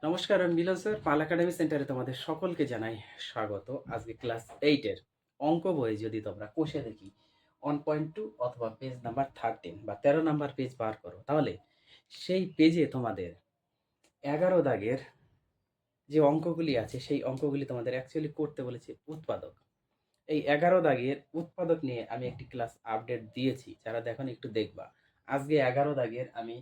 নমস্কার, আমি মিলন স্যার। পাল একাডেমি সেন্টারে তোমাদের সকলকে জানাই স্বাগত। আজকে ক্লাস 8 এর অঙ্ক বই যদি তোমরা কষে দেখি 1.2 অথবা পেজ নাম্বার 13 বা 13 নাম্বার পেজ বার করো, তাহলে সেই পেজে তোমাদের 11 দাগের যে অঙ্কগুলি আছে সেই অঙ্কগুলি তোমাদের অ্যাকচুয়ালি করতে বলেছে উৎপাদক। এই 11 দাগের উৎপাদক নিয়ে আমি একটি ক্লাস আপডেট দিয়েছি, যারা দেখোনি একটু দেখবা। আজকে 11 দাগের আমি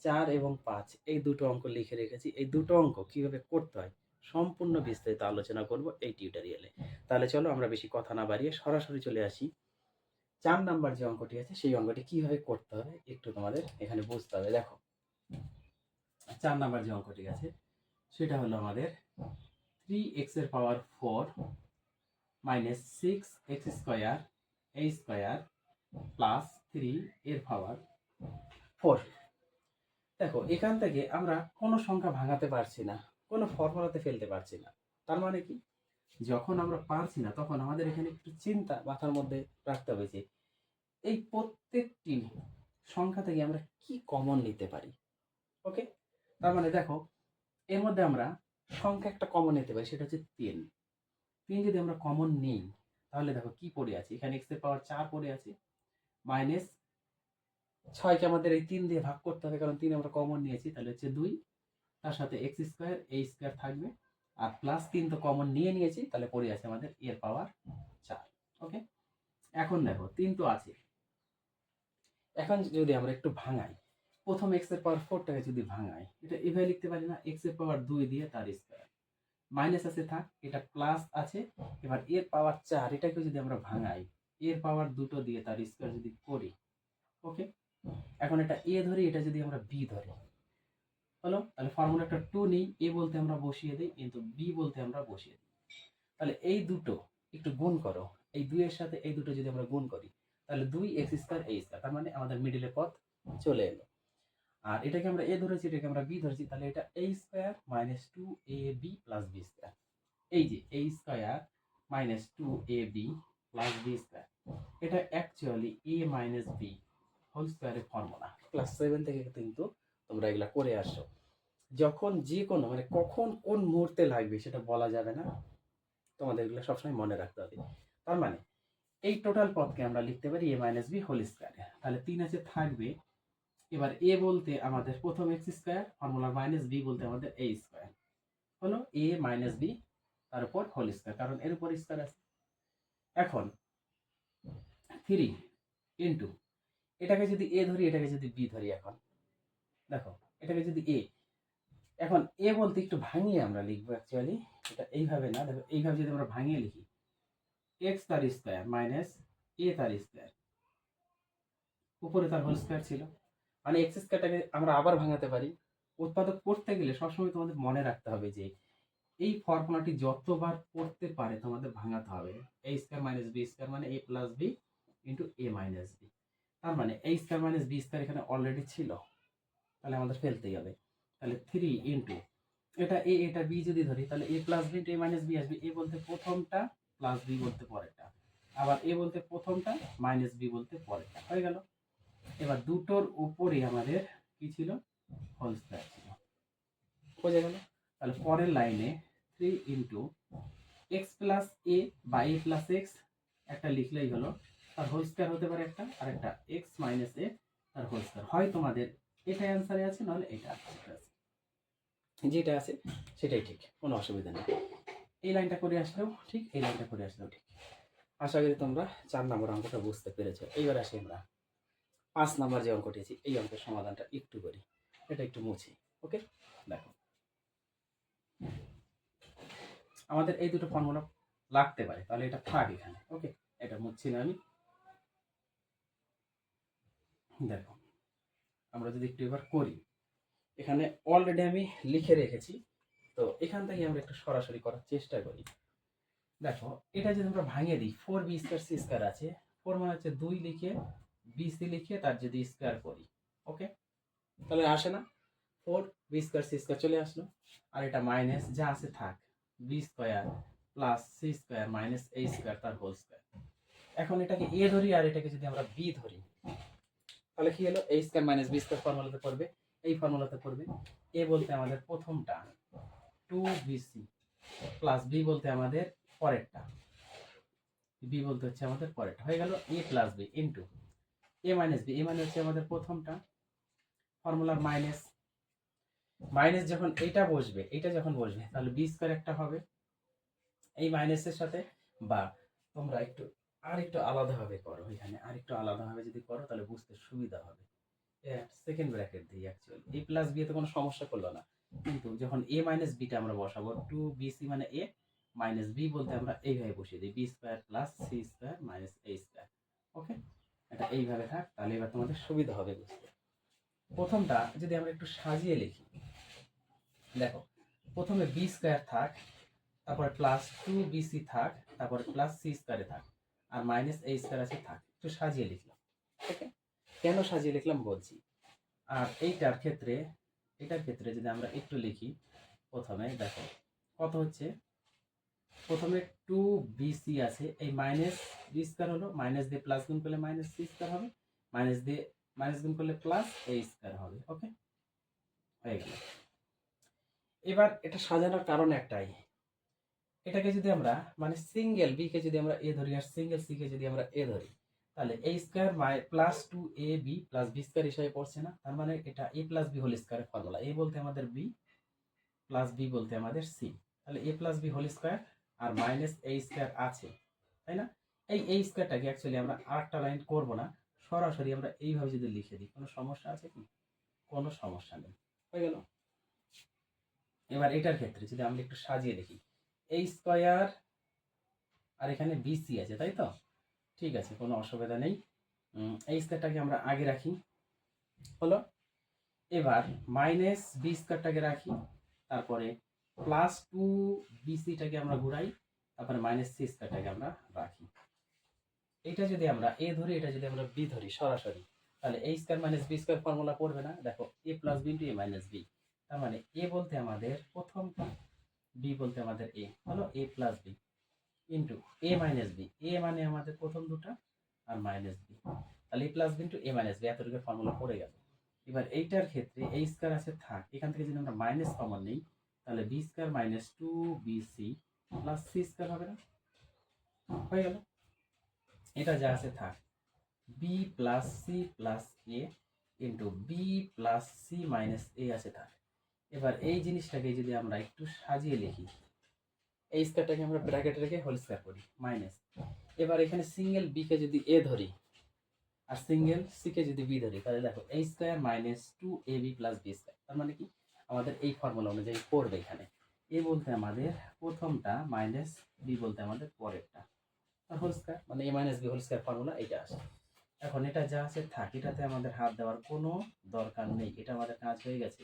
4 এবং 5 এই দুটো অঙ্ক লিখে রেখেছি। এই দুটো অঙ্ক কিভাবে করতে হয় সম্পূর্ণ বিস্তারিত আলোচনা করব এই টিউটোরিয়ালে। তাহলে চলো আমরা বেশি কথা না বাড়িয়ে সরাসরি চলে আসি। 4 নাম্বার যে অঙ্কটি আছে সেই অঙ্কটি কিভাবে করতে হবে একটু তোমাদের এখানে বুঝতে হবে। দেখো, 4 নাম্বার যে অঙ্কটি আছে সেটা হলো আমাদের 3x এর পাওয়ার 4 minus 6x square a square plus 3 এর পাওয়ার 4। দেখো, এখান থেকে আমরা কোনো সংখ্যা ভাঙাতে পারছি না, কোনো ফর্মুলাতে ফেলতে পারছি না। তার মানে কি, যখন আমরা পারছি না তখন আমাদের এখানে একটু চিন্তা মাথার মধ্যে রাখতে হবে যে এই প্রত্যেকটি সংখ্যা থেকে আমরা কি কমন নিতে পারি। ওকে, তার মানে দেখো, এর মধ্যে আমরা সংখ্যা একটা কমন নিতে পারি, সেটা হচ্ছে 3। 3 যদি আমরা কমন নিই তাহলে দেখো কি পড়ে আছে, এখানে x এর পাওয়ার 4 পড়ে আছে, মাইনাস 6কে আমাদের এই 3 দিয়ে ভাগ করতে হবে, কারণ 3 আমরা কমন নিয়েছি, তাহলে হচ্ছে 2। তার সাথে এক্স স্কোয়ার a স্কোয়ার থাকবে, আর প্লাস 3 তো কমন নিয়েছি, তাহলে পড়ে আছে আমাদের এর পাওয়ার 4। ওকে, এখন দেখো 3 তো আছে। এখন যদি আমরা একটু ভাঙাই, প্রথম x এর পাওয়ার 4টাকে যদি ভাঙাই, এটা এভাবে লিখতে পারি না, x এর পাওয়ার 2 দিয়ে তার স্কোয়ার, মাইনাস আছে থাক, এটা প্লাস আছে। এবার এর পাওয়ার 4 এটাকে যদি আমরা ভাঙাই, এর পাওয়ার দুটো দিয়ে তার স্কোয়ার যদি করি, ওকে, এখন এটা a ধরি, এটা যদি আমরা b ধরি, হলো, তাহলে ফর্মুলা একটা 2 নেই, a বলতে আমরা বসিয়ে দিই, কিন্তু b বলতে আমরা বসিয়ে দিই। তাহলে এই দুটো একটু গুণ করো, এই 2 এর সাথে এই দুটো যদি আমরা গুণ করি, তাহলে 2x স্কয়ার a স্কয়ার, তার মানে আমাদের মিডলে পদ চলে এলো। আর এটাকে আমরা a ধরেছি, এটাকে আমরা b ধরেছি, তাহলে এটা a square minus 2ab plus b square. এই যে a square minus 2ab plus b square, এটা actually a minus b whole স্কয়ারের ফর্মুলা। ক্লাস 7 থেকে কিন্তু তোমরা এগুলা করে আসো। যখন যে কোনো মানে কখন কোন মুহূর্তে লাগবে সেটা বলা যাবে না, তোমাদের এগুলো সবসময় মনে রাখতে হবে। তার মানে এই টোটাল পদকে আমরা লিখতে পারি a minus B whole square. তাহলে 3 আছে থাকবে, এবার a বলতে আমাদের প্রথম x square, formula minus b বলতে আমাদের a স্কয়ার, হলো a মাইনাস বি তার উপর হোল স্কয়ার, কারণ এর উপর স্কয়ার আছে। এখন 3 ইন্টু, এটাকে যদি a ধরি, এটাকে যদি b ধরি, এখন দেখো এটাকে যদি a, এখন এ বলতে একটু ভাঙিয়ে আমরা লিখবো অ্যাকচুয়ালি, এটা এইভাবে না, দেখো এইভাবে যদি আমরা ভাঙিয়ে লিখি, এক্স তার স্কয়ার মাইনাস এ তার স্কয়ার, উপরে তার হোল স্কয়ার ছিল, মানে এক্স স্কয়ারটাকে আমরা আবার ভাঙাতে পারি। উৎপাদক করতে গেলে সবসময় তোমাদের মনে রাখতে হবে যে এই ফর্মুলাটি যতবার পড়তে পারে তোমাদের ভাঙাতে হবে। এ স্কয়ার মাইনাস বি স্কয়ার মানে এ plus B into A minus B, তার মানে এ স্কয়ার মাইনাস বি স্কয়ার এখানে অলরেডি ছিল, তাহলে আমাদের ফেলতেই হবে। তাহলে 3 ইন্টু, এটা এ এটা বি যদি ধরি, তাহলে A plus B A minus B আসবে, এ বলতে প্রথমটা প্লাস বি বলতে পরেরটা, আবার এ বলতে প্রথমটা মাইনাস বি বলতে পরেরটা, হয়ে গেল। এবার দুটোর উপরে আমাদের কি ছিল, হোল স্কয়ার ছিল, বোঝা গেল। তাহলে পরের লাইনে 3 ইন্টু এক্স প্লাস এ বা এ প্লাস এক্স একটা লিখলেই হলো, তার হোল স্কয়ার হতে পারে একটা, আর একটা এক্স মাইনাস এ তার হোল স্কয়ার। হয় তোমাদের এটা অ্যান্সারে আছে, নাহলে এটা আছে, যেটা আছে সেটাই ঠিক, কোনো অসুবিধা নেই। এই লাইনটা করে আসলেও ঠিক, এই লাইনটা করে আসলেও ঠিক। আশা করি তোমরা 4 নম্বর অঙ্কটা বুঝতে পেরেছো। এইবার আসি আমরা 5 নম্বর যে অঙ্কটি আছে, এই অঙ্কের সমাধানটা একটু করি, এটা একটু মুছি। ওকে, দেখো আমাদের এই দুটো ফর্মুলা লাগতে পারে, তাহলে এটা থাক এখানে। ওকে, এটা মুছছি না আমি। দেখো, আমরা যদি একটু এবার করি, এখানে অলরেডি আমি লিখে রেখেছি, তো এখান থেকে আমরা একটু সরাসরি করার চেষ্টা করি। দেখো, এটা যদি আমরা ভাঙিয়ে দিই, 4b স্কয়ার সি স্কয়ার আছে, 4 মানে হচ্ছে 2 লিখে বিসি লিখে তার যদি স্কয়ার করি, ওকে, তাহলে আসে না, 4b স্কয়ার সি স্কয়ার চলে আসলো। আর এটা মাইনাস যা আছে থাক, B square plus C square minus A square তার হোল স্কয়ার। এখন এটাকে এ ধরি আর এটাকে যদি আমরা বি ধরি, তাহলে কি হলো, এ স্কয়ার মাইনাস বি স্কয়ার ফর্মুলাতে পড়বে এই ফর্মুলাতে পড়বে। এ বলতে আমাদের প্রথমটা 2bc প্লাস বি বলতে আমাদের পরেরটা, বি বলতে হচ্ছে আমাদের পরেরটা, হয়ে গেল এ plus B into A minus B. এ মানে হচ্ছে আমাদের প্রথমটা, ফর্মুলার মাইনাস মাইনাস যখন এটা বসবে, এটা যখন বসবে তাহলে বি স্কয়ার একটা হবে এই মাইনাসের সাথে, বা তোমরা একটু আর একটু আলাদাভাবে করো, এখানে আর একটু আলাদাভাবে যদি করো তাহলে বুঝতে সুবিধা হবে। সেকেন্ড ব্র্যাকেট দিই, অ্যাকচুয়ালি এ প্লাস বি তে কোনো সমস্যা করলো না, কিন্তু যখন এ মাইনাস বিটা আমরা বসাবো 2bc মানে এ মাইনাস বি বলতে আমরা এইভাবে বসিয়ে দিই B square plus C square minus A square. Okay, এটা এইভাবে থাক, তাহলে এবার তোমাদের সুবিধা হবে বুঝতে। প্রথমটা যদি আমরা একটু সাজিয়ে লিখি, দেখো প্রথমে বি স্কয়ার থাক, তারপরে প্লাস 2bc থাক, তারপরে প্লাস সি স্কয়ারে থাক, আর মাইনাস এ স্কয়ার আছে থাক। একটু সাজিয়ে লিখলাম। ওকে, কেন সাজিয়ে লিখলাম বলছি। আর এটার ক্ষেত্রে যদি আমরা একটু লিখি, প্রথমে দেখো কত হচ্ছে, প্রথমে 2bc আছে, এই মাইনাস বি স্কয়ার হলো, মাইনাস দিয়ে প্লাস গুণ করলে মাইনাস সি স্কয়ার হবে, মাইনাস দিয়ে মাইনাস গুণ করলে প্লাস এ স্কয়ার হবে। ওকে, হয়ে গেল। এবার এটা সাজানোর কারণ একটাই, এটাকে যদি আমরা মানে সিঙ্গেল বি কে যদি আমরা এ ধরি আর সিঙ্গেল সি কে যদি আমরা এ ধরি, তাহলে A square plus 2ab plus B square হিসাবে পড়ছে না, তার মানে এটা এ প্লাস বি হোল স্কয়ারের ফর্মুলা। এ বলতে আমাদের বি প্লাস বি বলতে আমাদের সি, তাহলে A plus B whole square আর মাইনাস এ স্কয়ার আছে, তাই না? এই স্কয়ারটাকে অ্যাকচুয়ালি আমরা আরেকটা লাইন করব না, সরাসরি আমরা এইভাবে যদি লিখে দিই, কোনো সমস্যা আছে কি? কোনো সমস্যা নেই, হয়ে গেল। এবার এটার ক্ষেত্রে যদি আমরা একটু সাজিয়ে দেখি, এই স্কয়ার আর এখানে বিসি আছে, তাই তো? ঠিক আছে, কোনো অসুবিধা নেই। এই স্কয়ারটাকে আমরা আগে রাখি, হলো। এবার মাইনাস বি স্কয়ারটাকে রাখি, তারপরে প্লাস 2bcটাকে আমরা ঘুরাই, তারপরে মাইনাস সি স্কয়ারটাকে আমরা রাখি। এটা যদি আমরা এ ধরি, এটা যদি আমরা বি ধরি সরাসরি, তাহলে A square minus B square formula পড়বে না। দেখো A plus B into A minus B, তার মানে এ বলতে আমাদের প্রথমটা, বি বলতে আমাদের এ, হলো এ plus B into A minus B. এ মানে আমাদের প্রথম দুটা আর মাইনাস বি, তাহলে A plus B into A minus B, এতটুকু ফর্মুলা পড়ে গেল। এবার এইটার ক্ষেত্রে এই স্কয়ার আছে থাক, এখান থেকে যদি আমরা মাইনাস কমন নিই, তাহলে B square minus 2bc plus C square হবে না, হয়ে গেল। এটা যা আছে থাক, B plus C plus A into B plus C minus A আছে থাক। এবার এই জিনিসটাকে যদি আমরা একটু সাজিয়ে লিখি, এই স্কয়ারটাকে আমরা ব্র্যাকেটে রেখে হোল স্কয়ার করি মাইনাস, এবার এখানে সিঙ্গেল বি কে যদি এ ধরি আর সিঙ্গেল সি কে যদি বি ধরি, তাহলে দেখো a square minus 2ab plus B square, তার মানে কি আমাদের এই ফর্মুলা অনুযায়ী পড়বে। এখানে এ বলতে আমাদের প্রথমটা, মাইনাস বি বলতে আমাদের পরেরটা, আর হোল স্কয়ার মানে A minus B whole square formula এটা আসে। এখন এটা যা আছে থাক, এটাতে আমাদের হাত দেওয়ার কোনো দরকার নেই, এটা আমাদের কাজ হয়ে গেছে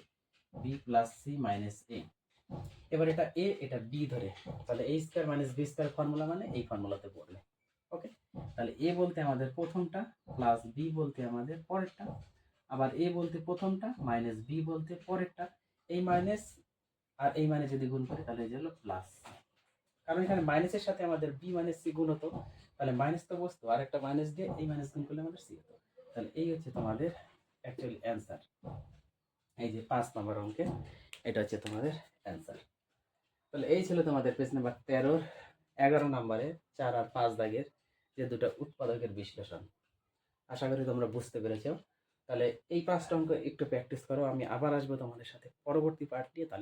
b plus C minus a. এবার এটা এ এটা বি ধরে, তাহলে a square minus B square formula মানে এই ফর্মুলাতে পড়বে। ওকে, তাহলে এ বলতে আমাদের প্রথমটা, প্লাস বি বলতে আমাদের পরেরটা, আবার এ বলতে প্রথমটা, মাইনাস বি বলতে পরেরটা। এই মাইনাস আর এই মাইনাস যদি গুণ করি তাহলে এই হলো প্লাস, কারণ এখানে মাইনাসের সাথে আমাদের বি মাইনাস সি গুণ হতো, তাহলে মাইনাস তো বসতো, আর একটা মাইনাস দিয়ে এই মাইনাস গুণ করলে আমাদের সি হতো। তাহলে এই হচ্ছে তোমাদের অ্যাকচুয়ালি অ্যান্সার, এই যে 5 নম্বর অঙ্কে এটা হচ্ছে তোমাদের অ্যান্সার। তাহলে এই ছিল তোমাদের পেজ নাম্বার 13 11 নম্বরে 4 আর 5 দাগের যে দুটো উৎপাদকের বিশ্লেষণ। আশা করি তোমরা বুঝতে পেরেছো। তাহলে এই 5টা অঙ্ক একটু প্র্যাকটিস করো, আমি আবার আসবো তোমাদের সাথে পরবর্তী পার্ট নিয়ে। তাহলে